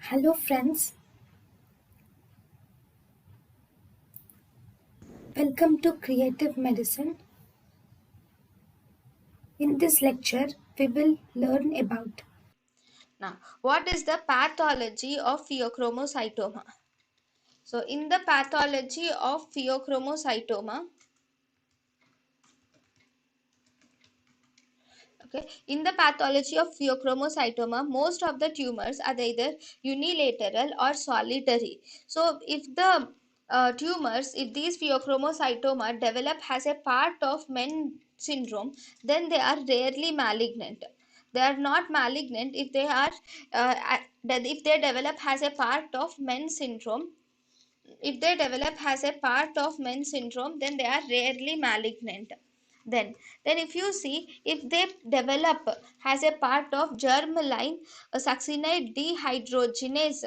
Hello friends, welcome to Creative Medicine. In this lecture, we will learn about Now, what is the pathology of pheochromocytoma? So, in the pathology of pheochromocytoma, in the pathology of pheochromocytoma, most of the tumors are either unilateral or solitary. So, if the if these pheochromocytoma develop as a part of Men syndrome, then they are rarely malignant. They are not malignant if they are if they develop as a part of Men syndrome. If they develop as a part of Men syndrome, then they are rarely malignant. Then if you see, if they develop as a part of germline succinate dehydrogenase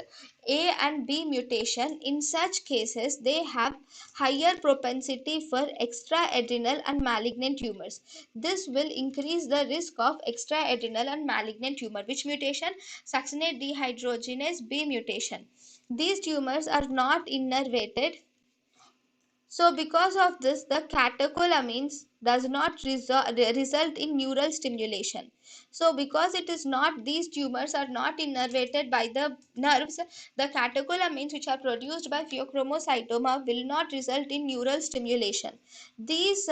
A and B mutation, in such cases they have higher propensity for extraadrenal and malignant tumors. This will increase the risk of extraadrenal and malignant tumor. Which mutation? Succinate dehydrogenase B mutation. These tumors are not innervated, so because of this, the catecholamines does not result in neural stimulation. So because it is not, these tumors are not innervated by the nerves, the catecholamines which are produced by pheochromocytoma will not result in neural stimulation. These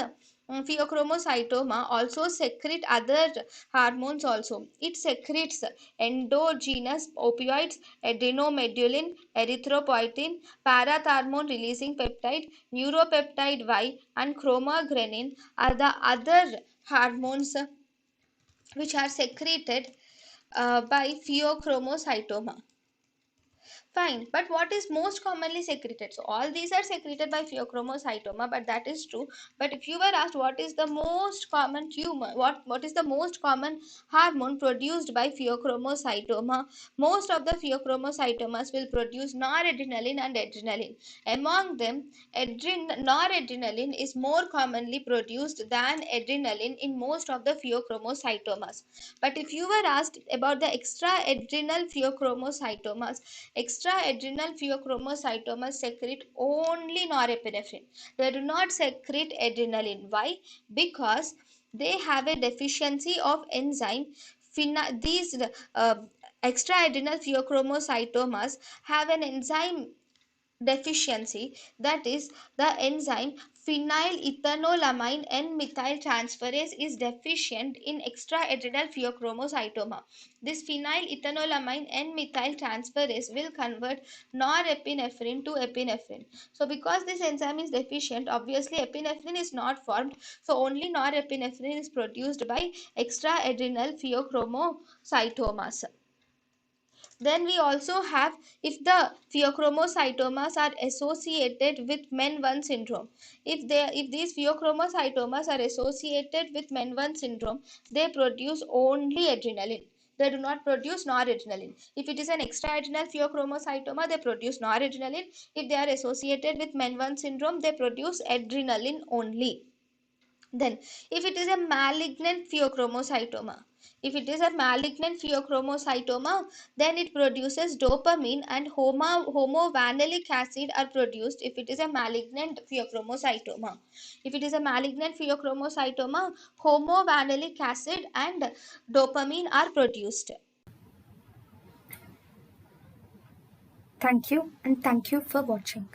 pheochromocytoma also secrete other hormones also. It secretes endogenous opioids, adrenomedulin, erythropoietin, parathormone releasing peptide, neuropeptide Y, and chromogranin are the other hormones which are secreted by pheochromocytoma. Fine, but what is most commonly secreted? So all these are secreted by pheochromocytoma, but that is true. But if you were asked what is the most common tumor, what is the most common hormone produced by pheochromocytoma, most of the pheochromocytomas will produce noradrenaline and adrenaline. Among them, noradrenaline is more commonly produced than adrenaline in most of the pheochromocytomas. But if you were asked about the extraadrenal pheochromocytomas, extraadrenal pheochromocytomas secrete only norepinephrine. They do not secrete adrenaline. Why? Because they have a deficiency of enzyme. These extraadrenal pheochromocytomas have an enzyme deficiency, that is the enzyme phenylethanolamine N-methyl transferase is deficient in extraadrenal pheochromocytoma. This phenylethanolamine N-methyl transferase will convert norepinephrine to epinephrine. So because this enzyme is deficient, obviously epinephrine is not formed, so only norepinephrine is produced by extraadrenal pheochromocytomas. Then we also have, if the pheochromocytomas are associated with MEN1 syndrome. If these pheochromocytomas are associated with MEN1 syndrome, they produce only adrenaline. They do not produce noradrenaline. If it is an extraadrenal pheochromocytoma, they produce noradrenaline. If they are associated with MEN1 syndrome, they produce adrenaline only. Then, if it is a malignant pheochromocytoma, then it produces dopamine and homovanillic acid are produced. If it is a malignant pheochromocytoma, homovanillic acid and dopamine are produced. thank you and thank you for watching.